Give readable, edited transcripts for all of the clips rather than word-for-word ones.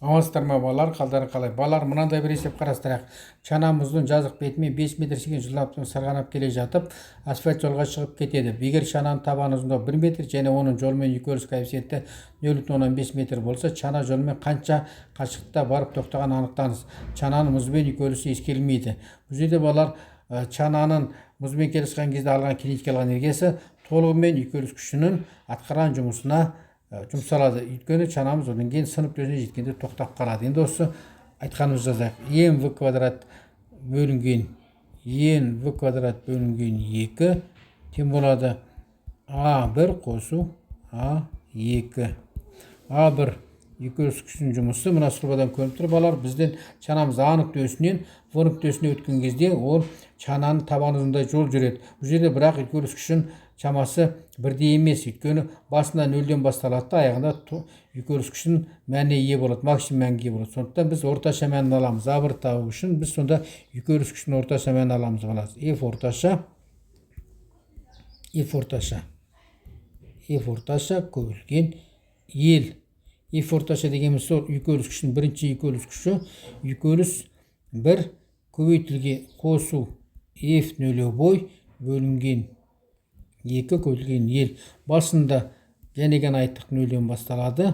Амансыздар ма балалар, қалдары қалай? Балалар, мынандай бір есеп қарастырайық. Чанамыздың жазық бетімен 5 метр секунд жылдамдықпен сырғанап келе жатып, асфальт жолға шығып кетеді. Егер чананың табаны ұзындығы 1 метр және оның жолмен үйкеліс коэффициенті 0,5 метр болса, чана жолмен қанша қашықтықта барып тоқтағанын анықтаңыз. Чананың мұзбен үйкелісі ескерілмейді. Бұл жерде балалар, чананың мұзбен келіскен кезде алған кинетикалық энергиясы толығымен үйкеліс күшінің атқарған жұмысына жұмсалады. Өйткені чанамыз одан кейін сынып өзіне жеткенде тоқтап қалады. Енді осы айтқанымыз жазайық. mv квадрат бөлінген nv квадрат бөлінген 2 тең болады a1 қосу a2. a1 үйкеліс күшінің жұмысы мына сұлбадан көрініп тұр балалар. Бізден чанамыз А нүктесінен В нүктесіне өткен кезде ол чананың табаны ұзындай жол жүреді. Бұл жерде бірақ үйкеліс күшін шамасы бірдей емес, өйткені басында 0-ден басталады, аяғында үйкеліс күшінің мәніне ие болады, максимум мәнге ие болады. Сондықтан біз орташа мәнін аламыз. A1 табу үшін біз сонда үйкеліс күшінің орташа мәнін аламыз балалар. F орташа көбейтілген ел. F орташа дегеніміз сол үйкеліс күшінің бірінші үйкеліс күші, үйкеліс 1 көбейтілген қосу F нөлебой бөлінген 2 көбейтілген ел. Басында жәнеген айттық 0-ден басталады.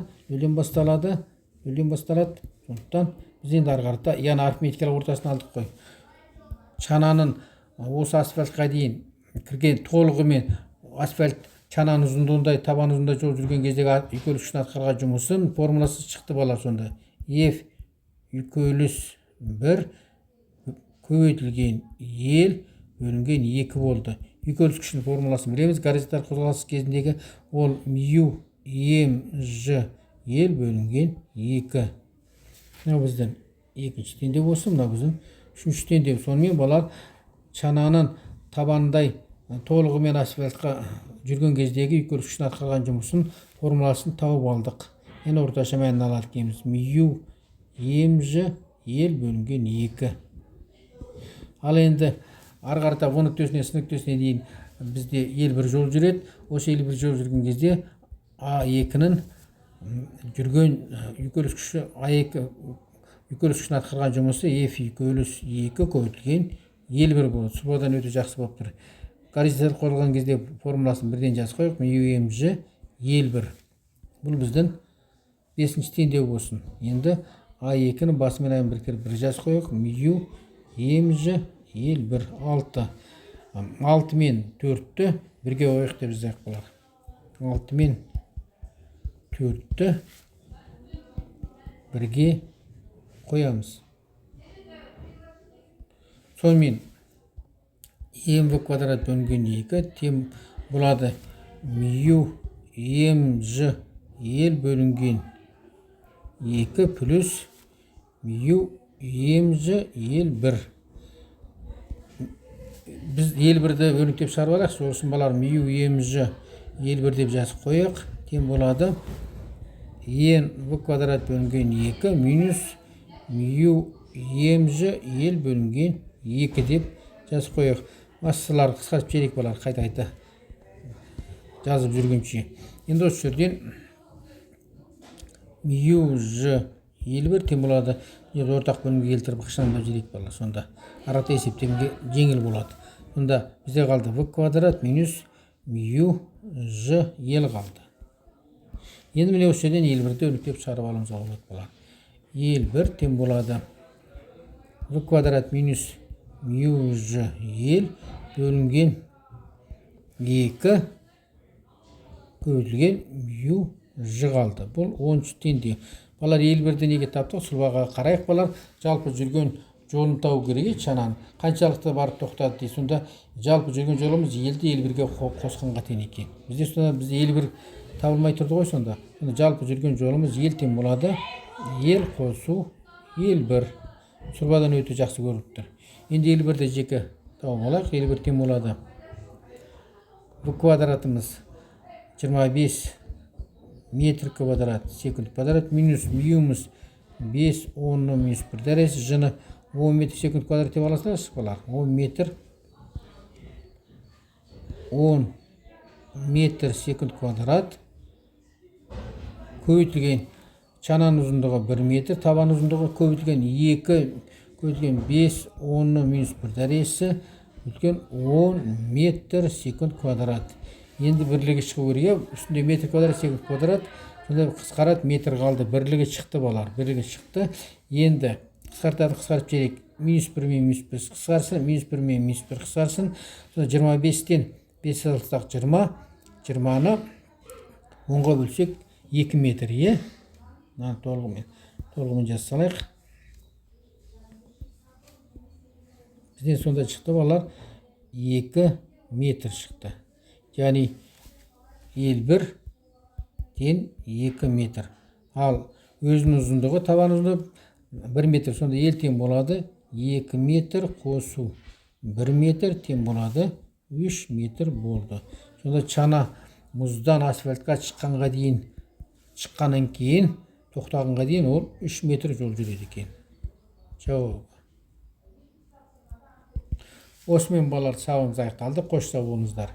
Сондықтан біз енді арғарыта, яғни арифметикалық ортасын алдық қой. Чананың осы асфальтқа дейін кірген толығымен асфальт чананың ұзындығындай, табан ұзындай жол жүрген кездегі үйкеліс күшін атқарған жұмысын формуласы шықты балалар сонда. F үйкеліс 1 көбейтілген ел бөлінген 2 болды. Үйкеліс күшінің формуласын білеміз. Горизонталь қозғалыс кезіндегі ол мю mg ел бөлінген 2. Мынау біздің екінші теңдеу болса, мынау біздің үшінші теңдеу. Сонымен балалар, чананың табанындай толығымен асфальтқа жүрген кездегі үйкеліс күшін атқарған жұмысын формуласын тауып алдық. Енді орташа мәнін аладық дейміз. Мю mg ел бөлінген 2. Ал енді арғарыта В нүктесінен С нүктесіне дейін бізде ел1 жол жүреді. Осы ел1 жол жүрген кезде А2-нің жүрген үйкеліс күші, А2 үйкеліс күшін атқарған жұмысы F үйкеліс 2 көбейтілген ел1 болады. Сұлбадан өте жақсы болып тұр. Горизонталь қозғалған кезде формуласын бірден жазып қойық. Мю mg ел1. Бұл біздің 5-ші теңдеу болсын. Енді А2-нің басы мен аяғын біріктіріп 1 жазып қойық. Мю mg ел1 6. 6 мен 4-ті бірге қойық деп жазайық болар. 6 мен 4-ті бірге қоямыз. Сонымен mv квадрат бөлінген 2 тең болады мю mg ел бөлінген 2 плюс мю mg ел1. Біз ел1-ді өрнектеп шығарып алайық. Сосын балалар мю mg ел1 деп жазып қояқ. Тең болады nv квадрат бөлінген 2 минус мю mg ел бөлінген 2 деп жазып қояқ. Массаларды қысқартып жіберейік балалар, қайта жазып жүргенше. Енді осы жерден мю ж ел1 тең болады. Ортақ бөлімге келтіріп қашандап жіберейік балалар. Сонда арақта есептемге жеңіл болады. Сонда бізде қалды В квадрат минус мю ж ел қалды. Енді міне осы жерден ел1-ді өрнектеп шығарып алуымыз болады балалар. ел1 тең болады В квадрат минус мю ж ел бөлінген 2 көбейтілген мю ж қалды. Бұл 10-ші теңдеу. Балалар, ел1-ді неге таптық? Сұлбаға қарайық балалар. Жалпы жүрген жолын табу керек, чананың қаншалықты барып тоқтады дейді. Сонда жалпы жүрген жолымыз елді ел1-ге қосқанға тең екен. Бізде ел1 табылмай тұрды ғой сонда. Жалпы жүрген жолымыз ел тең болады ел қосу ел1. Сұлбадан өте жақсы көріп тұр. Енді ел1-ді жеке тауып алайық. ел1 тең болады В квадратымыз 25 метр квадрат секунд квадрат минус мюміз 5 10 минус 1 дәресі жыны 10 метр секунд квадрат деп аласыздар балалар. 10 метр секунд квадрат көбейтілген чананың ұзындығы 1 метр, табан ұзындығы көбейтілген 2 көбейтілген 5 10 минус 1 дәрежесі үлкен 10 метр секунд квадрат. Енді бірлігі шығу керек, үстінде метр квадрат секунд квадрат. Сонда қысқарады, метр қалды, бірлігі шықты балар, бірлігі шықты. Енді қысқартады, қысқарып жіберейік. Минус 1 мен минус 1 қысқарсын, минус 1 мен минус 1 қысқарсын. Сонда 25-тен 5 алсақ 20, 20-ны 10-ға бөлсек 2 метр, е? Толығымен жаза салайық. Бізден сонда шықты балар 2 метр шықты. Яғни ел 1 тен 2 метр. Ал өзінің ұзындығы, табан ұзындығы 1 метр. Сонда ел тең болады 2 метр қосу 1 метр тең болады 3 метр болды. Сонда чана мұздан асфальтқа шыққаннан кейін, тоқтағанға дейін ол 3 метр жол жүреді екен. Жауабы. Осымен балалар сабағымыз аяқталды. Қош сау болыңыздар.